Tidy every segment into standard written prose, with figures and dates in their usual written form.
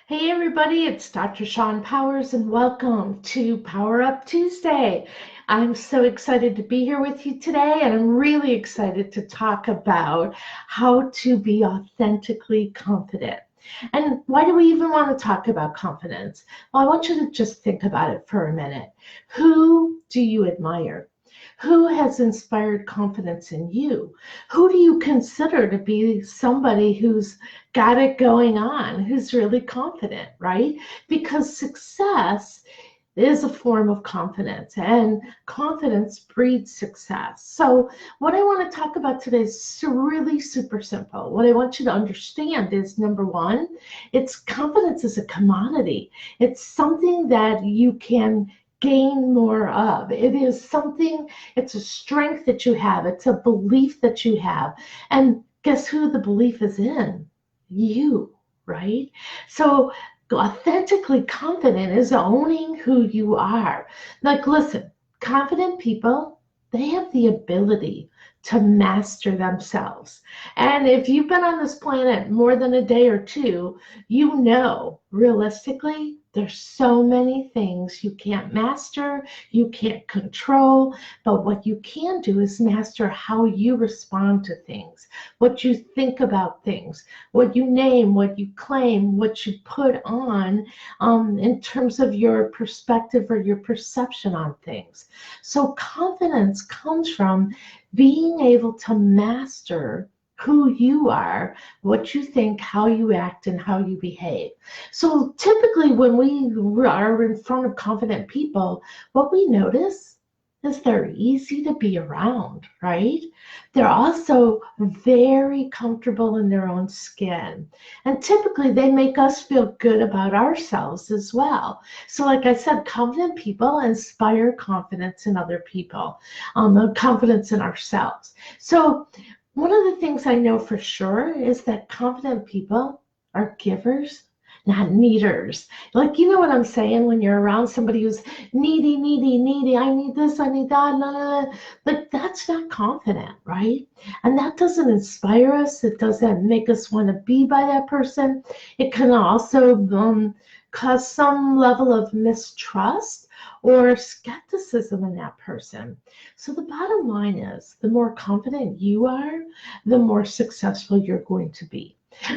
Hey everybody, it's Dr. Shawn Powers and welcome to Powerup Tuesday. I'm so excited to be here with you today, and I'm really excited to talk about how to be authentically confident. And why do we even want to talk about confidence? Well, I want you to just think about it for a minute. Who do you admire? Who has inspired confidence in you? Who do you consider to be somebody who's got it going on, who's really confident, right? Because success is a form of confidence, and confidence breeds success. So what I want to talk about today is really super simple. What I want you to understand is, number one, it's confidence is a commodity. It's something that you can gain more of. It is something, it's a strength that you have. It's a belief that you have. And guess who the belief is in? You, right? So authentically confident is owning who you are. Like, listen, confident people, they have the ability to master themselves. And if you've been on this planet more than a day or two, you know, realistically, there's so many things you can't master, you can't control, but what you can do is master how you respond to things, what you think about things, what you name, what you claim, what you put on in terms of your perspective or your perception on things. So confidence comes from being able to master who you are, what you think, how you act, and how you behave. So typically when we are in front of confident people, what we notice is they're easy to be around, right? They're also very comfortable in their own skin. And typically they make us feel good about ourselves as well. So like I said, confident people inspire confidence in other people, confidence in ourselves. So one of the things I know for sure is that confident people are givers, not needers. Like, you know what I'm saying? When you're around somebody who's needy, needy, needy, I need this, I need that, no, no, no. But that's not confident, right? And that doesn't inspire us. It doesn't make us want to be by that person. It can also cause some level of mistrust or skepticism in that person. So the bottom line is, the more confident you are, the more successful you're going to be.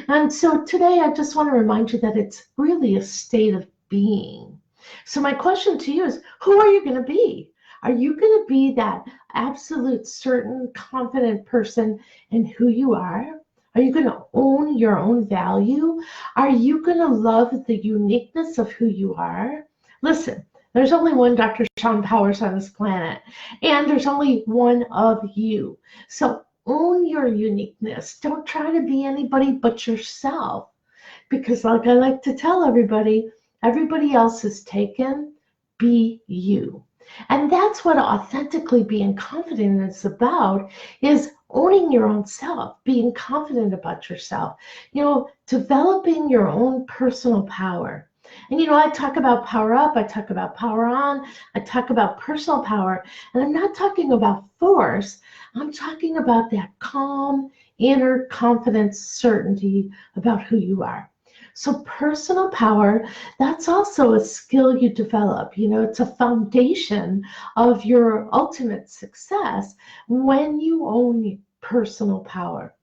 And so today I just want to remind you that it's really a state of being. So my question to you is, who are you going to be? Are you going to be that absolute certain confident person in who you are? Are you going to own your own value? Are you going to love the uniqueness of who you are? Listen, there's only one Dr. Shawn Powers on this planet, and there's only one of you. So own your uniqueness. Don't try to be anybody but yourself, because like I like to tell everybody, everybody else is taken. Be you. And that's what authentically being confident is about, is owning your own self, being confident about yourself, developing your own personal power. And I talk about power up, I talk about power on, I talk about personal power, and I'm not talking about force. I'm talking about that calm, inner confidence, certainty about who you are. So personal power, that's also a skill you develop. It's a foundation of your ultimate success when you own personal power.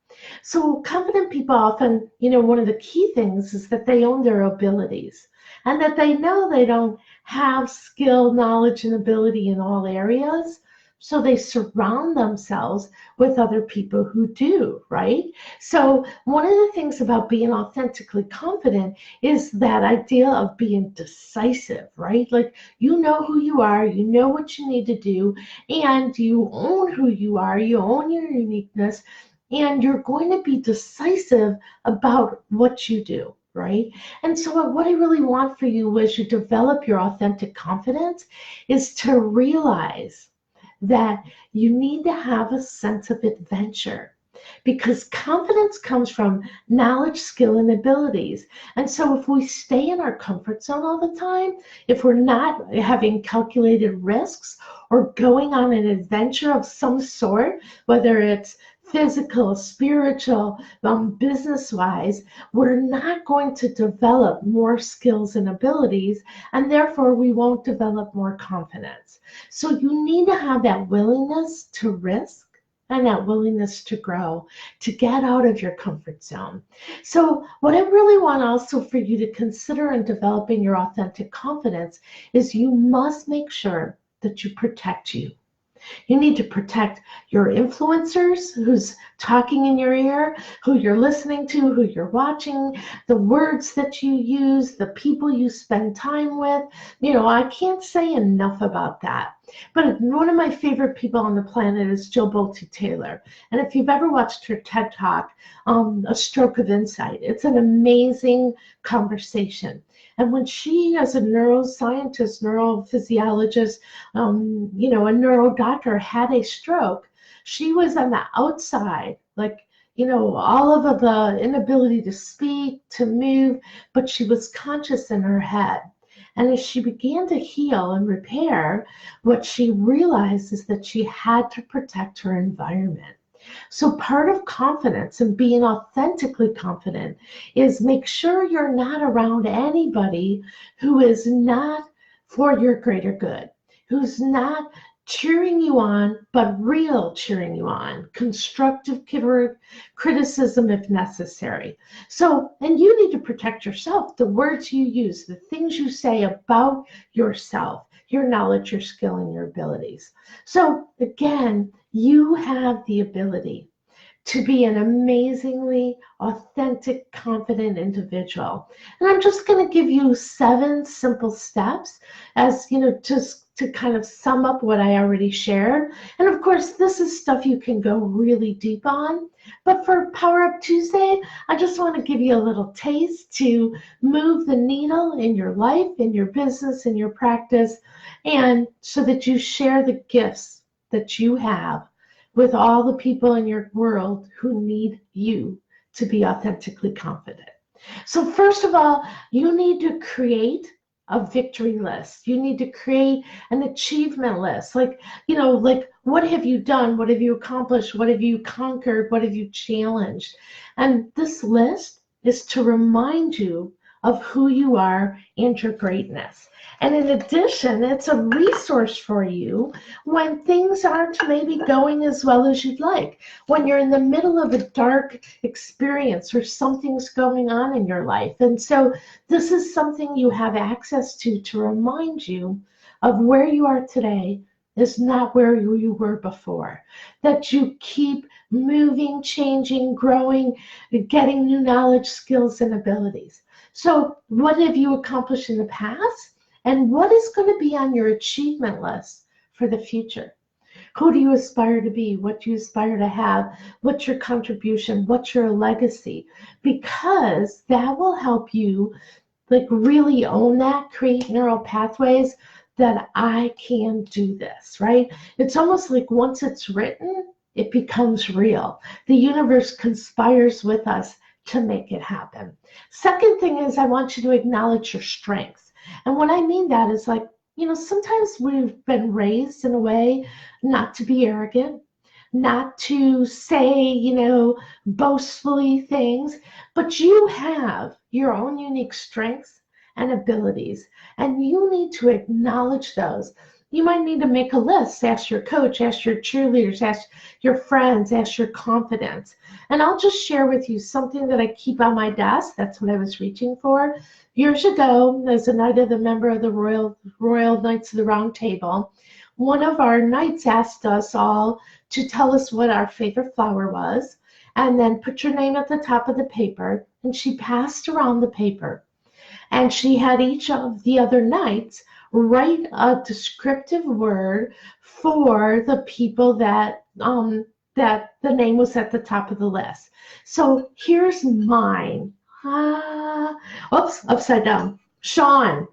So confident people often, one of the key things is that they own their abilities, and that they know they don't have skill, knowledge, and ability in all areas. So they surround themselves with other people who do, right? So one of the things about being authentically confident is that idea of being decisive, right? Like, you know who you are, you know what you need to do, and you own who you are, you own your uniqueness, and you're going to be decisive about what you do, right? And so what I really want for you as you develop your authentic confidence is to realize that you need to have a sense of adventure, because confidence comes from knowledge, skill, and abilities. And so if we stay in our comfort zone all the time, if we're not having calculated risks or going on an adventure of some sort, whether it's physical, spiritual, business-wise, we're not going to develop more skills and abilities, and therefore we won't develop more confidence. So you need to have that willingness to risk and that willingness to grow, to get out of your comfort zone. So what I really want also for you to consider in developing your authentic confidence is you must make sure that you protect you. You need to protect your influencers, who's talking in your ear, who you're listening to, who you're watching, the words that you use, the people you spend time with. I can't say enough about that. But one of my favorite people on the planet is Jill Bolte Taylor. And if you've ever watched her TED Talk, A Stroke of Insight, it's an amazing conversation. And when she, as a neuroscientist, neurophysiologist, a neuro doctor, had a stroke, she was on the outside, all of the inability to speak, to move, but she was conscious in her head. And as she began to heal and repair, what she realized is that she had to protect her environment. So part of confidence and being authentically confident is make sure you're not around anybody who is not for your greater good, who's not cheering you on, but real cheering you on, constructive criticism if necessary. So, and you need to protect yourself, the words you use, the things you say about yourself, your knowledge, your skill, and your abilities. So again, you have the ability to be an amazingly authentic, confident individual. And I'm just going to give you 7 simple steps as, just to kind of sum up what I already shared. And of course, this is stuff you can go really deep on. But for Powerup Tuesday, I just want to give you a little taste to move the needle in your life, in your business, in your practice, and so that you share the gifts that you have with all the people in your world who need you to be authentically confident. So first of all, you need to create a victory list. You need to create an achievement list. Like what have you done? What have you accomplished? What have you conquered? What have you challenged? And this list is to remind you of who you are and your greatness. And in addition, it's a resource for you when things aren't maybe going as well as you'd like, when you're in the middle of a dark experience or something's going on in your life. And so this is something you have access to remind you of where you are today is not where you were before, that you keep moving, changing, growing, getting new knowledge, skills, and abilities. So what have you accomplished in the past? And what is going to be on your achievement list for the future? Who do you aspire to be? What do you aspire to have? What's your contribution? What's your legacy? Because that will help you really own that, create neural pathways that I can do this, right? It's almost like once it's written, it becomes real. The universe conspires with us to make it happen. Second thing is I want you to acknowledge your strengths. And what I mean that is sometimes we've been raised in a way not to be arrogant, not to say, boastfully things, but you have your own unique strengths and abilities, and you need to acknowledge those. You might need to make a list, ask your coach, ask your cheerleaders, ask your friends, ask your confidants. And I'll just share with you something that I keep on my desk. That's what I was reaching for. Years ago, as a knight of the member of the Royal Knights of the Round Table, one of our knights asked us all to tell us what our favorite flower was, and then put your name at the top of the paper, and she passed around the paper. And she had each of the other knights write a descriptive word for the people that the name was at the top of the list. So here's mine. Oops, upside down. Shawn.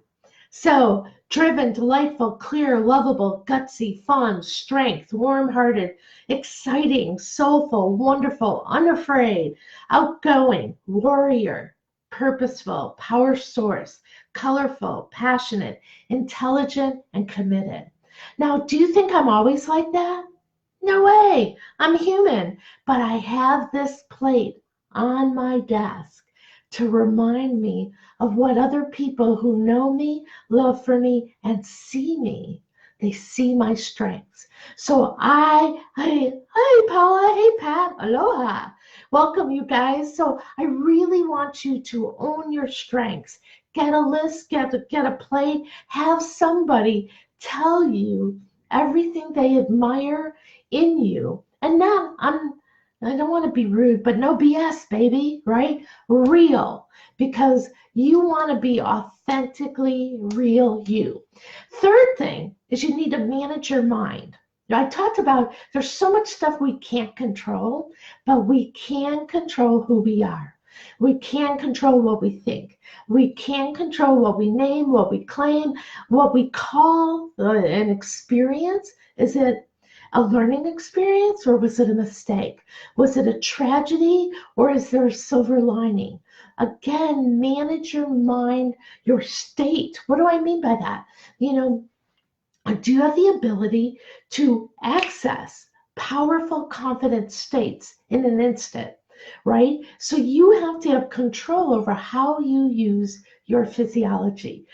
So driven, delightful, clear, lovable, gutsy, fun, strength, warm-hearted, exciting, soulful, wonderful, unafraid, outgoing, warrior, purposeful, power source, colorful, passionate, intelligent, and committed. Now, do you think I'm always like that? No way, I'm human. But I have this plate on my desk to remind me of what other people who know me, love for me, and see me. They see my strengths. So hi Paula, hey Pat, aloha. Welcome you guys. So I really want you to own your strengths. Get a list, get a plate, have somebody tell you everything they admire in you. And now I don't want to be rude, but no BS, baby, right? Real, because you want to be authentically real you. Third thing is you need to manage your mind. Now, I talked about there's so much stuff we can't control, but we can control who we are. We can control what we think. We can control what we name, what we claim, what we call an experience. Is it a learning experience or was it a mistake? Was it a tragedy or is there a silver lining? Again, manage your mind, your state. What do I mean by that? Do you have the ability to access powerful, confident states in an instant, right? So you have to have control over how you use your physiology.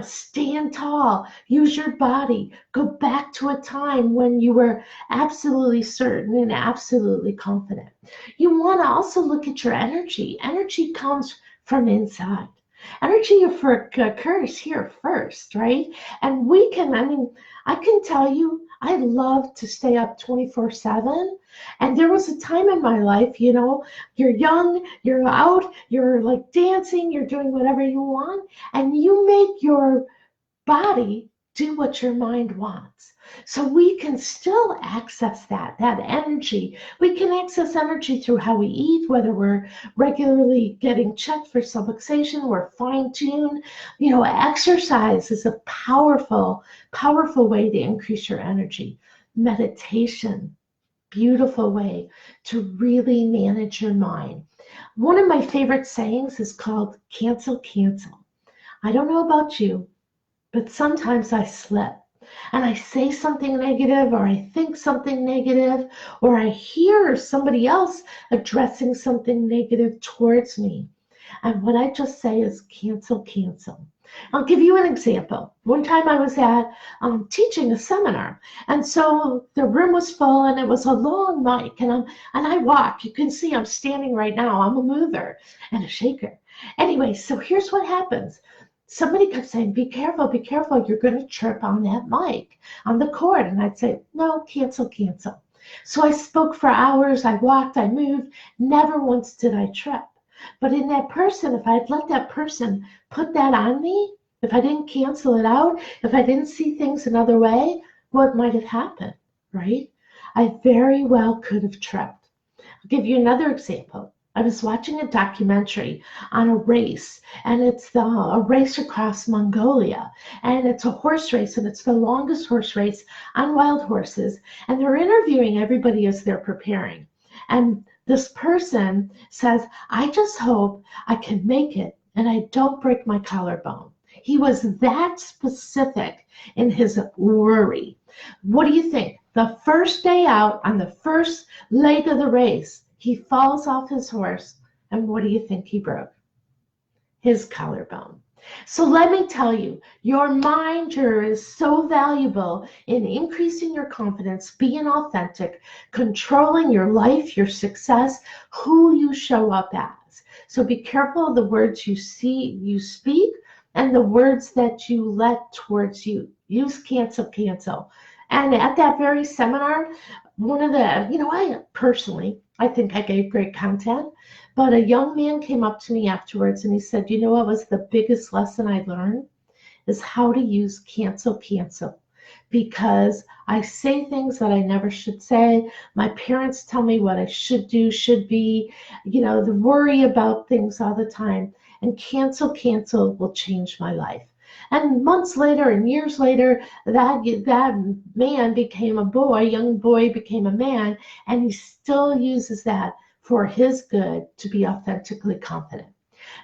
Stand tall, use your body, go back to a time when you were absolutely certain and absolutely confident. You want to also look at your energy. Energy comes from inside. Energy occurs here first, right? And I can tell you, I love to stay up 24/7. And there was a time in my life, you're young, you're out, you're like dancing, you're doing whatever you want, and you make your body do what your mind wants. So we can still access that energy. We can access energy through how we eat, whether we're regularly getting checked for subluxation, we're fine-tuned. Exercise is a powerful, powerful way to increase your energy. Meditation, beautiful way to really manage your mind. One of my favorite sayings is called cancel, cancel. I don't know about you, but sometimes I slip and I say something negative or I think something negative or I hear somebody else addressing something negative towards me. And what I just say is cancel, cancel. I'll give you an example. One time I was at teaching a seminar, and so the room was full, and it was a long mic, and I walk. You can see I'm standing right now. I'm a mover and a shaker. Anyway, so here's what happens. Somebody kept saying, be careful, you're going to trip on that mic, on the cord. And I'd say, no, cancel, cancel. So I spoke for hours, I walked, I moved, never once did I trip. But in that person, if I'd let that person put that on me, if I didn't cancel it out, if I didn't see things another way, what might have happened, right? I very well could have tripped. I'll give you another example. I was watching a documentary on a race, and it's a race across Mongolia, and it's a horse race, and it's the longest horse race on wild horses, and they're interviewing everybody as they're preparing. And this person says, I just hope I can make it and I don't break my collarbone. He was that specific in his worry. What do you think? The first day out, on the first leg of the race, he falls off his horse, and what do you think he broke? His collarbone. So let me tell you, your mind is so valuable in increasing your confidence, being authentic, controlling your life, your success, who you show up as. So be careful of the words you speak, and the words that you let towards you. Use cancel, cancel. And at that very seminar, one of the, I think I gave great content, but a young man came up to me afterwards and he said, what was the biggest lesson I learned is how to use cancel, cancel. Because I say things that I never should say. My parents tell me what I should do, should be, the worry about things all the time. And cancel, cancel will change my life. And months later and years later, that man became a boy, young boy became a man, and he still uses that for his good to be authentically confident.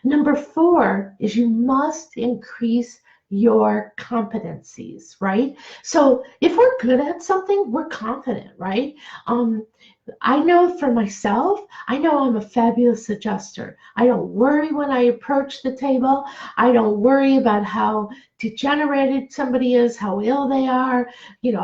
Number 4 is you must increase your competencies, right? So if we're good at something, we're confident, right? I know for myself, I know I'm a fabulous adjuster. I don't worry when I approach the table. I don't worry about how degenerated somebody is, how ill they are,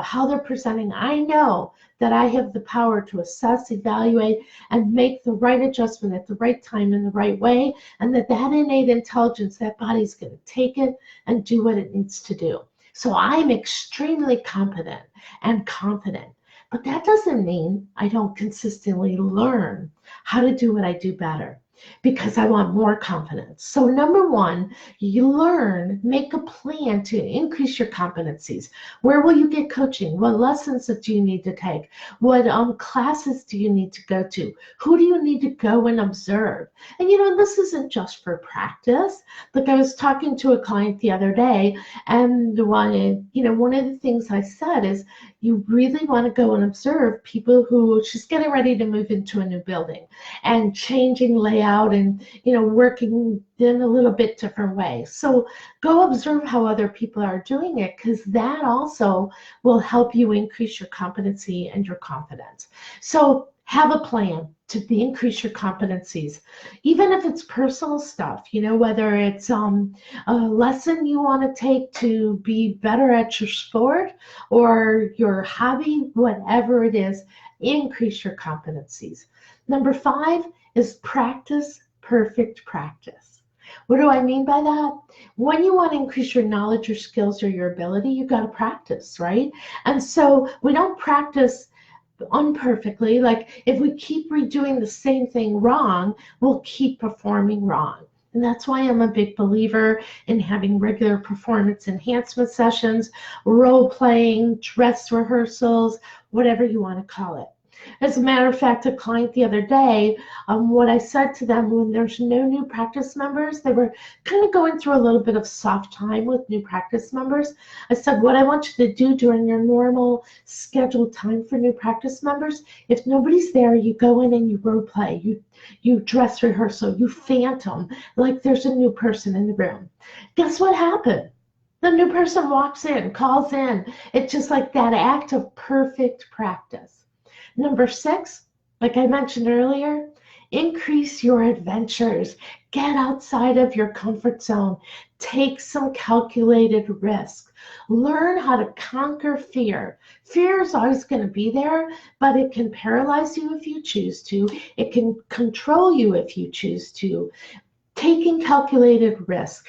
how they're presenting. I know that I have the power to assess, evaluate, and make the right adjustment at the right time in the right way, and that innate intelligence, that body's going to take it and do what it needs to do. So I'm extremely competent and confident. But that doesn't mean I don't consistently learn how to do what I do better, because I want more confidence. So number one, you learn, make a plan to increase your competencies. Where will you get coaching? What lessons do you need to take? What classes do you need to go to? Who do you need to go and observe? And this isn't just for practice. Like, I was talking to a client the other day, and one of the things I said is, you really want to go and observe people who, she's getting ready to move into a new building and changing layout and working in a little bit different way. So go observe how other people are doing it, because that also will help you increase your competency and your confidence. So have a plan to increase your competencies, even if it's personal stuff, whether it's a lesson you want to take to be better at your sport or your hobby, whatever it is, increase your competencies. Number 5 is practice perfect practice. What do I mean by that? When you want to increase your knowledge, your skills, or your ability, you got to practice, right? And so we don't practice imperfectly. Like, if we keep redoing the same thing wrong, we'll keep performing wrong. And that's why I'm a big believer in having regular performance enhancement sessions, role playing, dress rehearsals, whatever you want to call it. As a matter of fact, a client the other day, what I said to them, when there's no new practice members, they were kind of going through a little bit of soft time with new practice members. I said, what I want you to do during your normal scheduled time for new practice members, if nobody's there, you go in and you role play, you dress rehearsal, you phantom, like there's a new person in the room. Guess what happened? The new person walks in, calls in. It's just like that act of perfect practice. Number 6, like I mentioned earlier, increase your adventures. Get outside of your comfort zone. Take some calculated risk. Learn how to conquer fear. Fear is always going to be there, but it can paralyze you if you choose to. It can control you if you choose to. Taking calculated risk,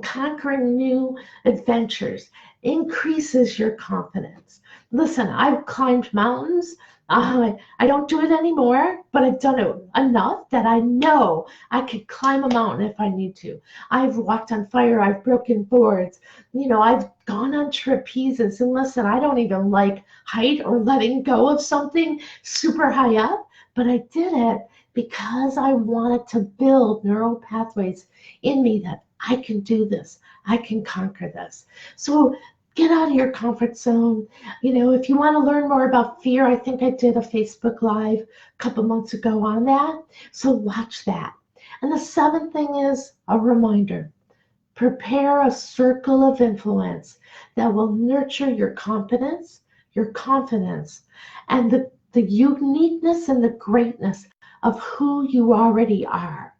conquering new adventures increases your confidence. Listen, I've climbed mountains. I don't do it anymore, but I've done it enough that I know I could climb a mountain if I need to. I've walked on fire. I've broken boards. I've gone on trapezes. And listen, I don't even like height or letting go of something super high up, but I did it because I wanted to build neural pathways in me that I can do this. I can conquer this. So get out of your comfort zone. If you want to learn more about fear, I think I did a Facebook Live a couple months ago on that. So watch that. And the 7th thing is a reminder. Prepare a circle of influence that will nurture your competence, your confidence, and the uniqueness and the greatness of who you already are.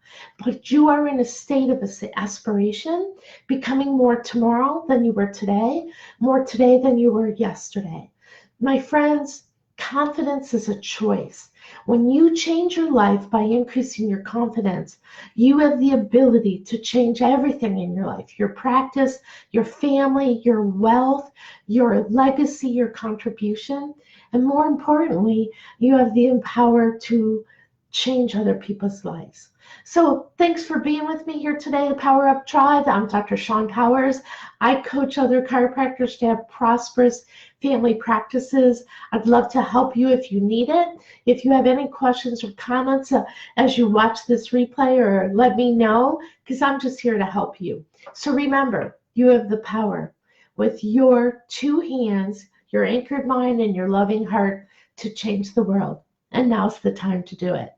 But you are in a state of aspiration, becoming more tomorrow than you were today, more today than you were yesterday. My friends, confidence is a choice. When you change your life by increasing your confidence, you have the ability to change everything in your life, your practice, your family, your wealth, your legacy, your contribution, and more importantly, you have the power to change other people's lives. So thanks for being with me here today, the Powerup Tribe. I'm Dr. Shawn Powers. I coach other chiropractors to have prosperous family practices. I'd love to help you if you need it. If you have any questions or comments as you watch this replay, or let me know, because I'm just here to help you. So remember, you have the power with your 2 hands, your anchored mind, and your loving heart to change the world. And now's the time to do it.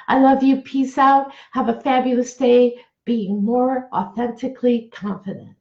I love you. Peace out. Have a fabulous day being more authentically confident.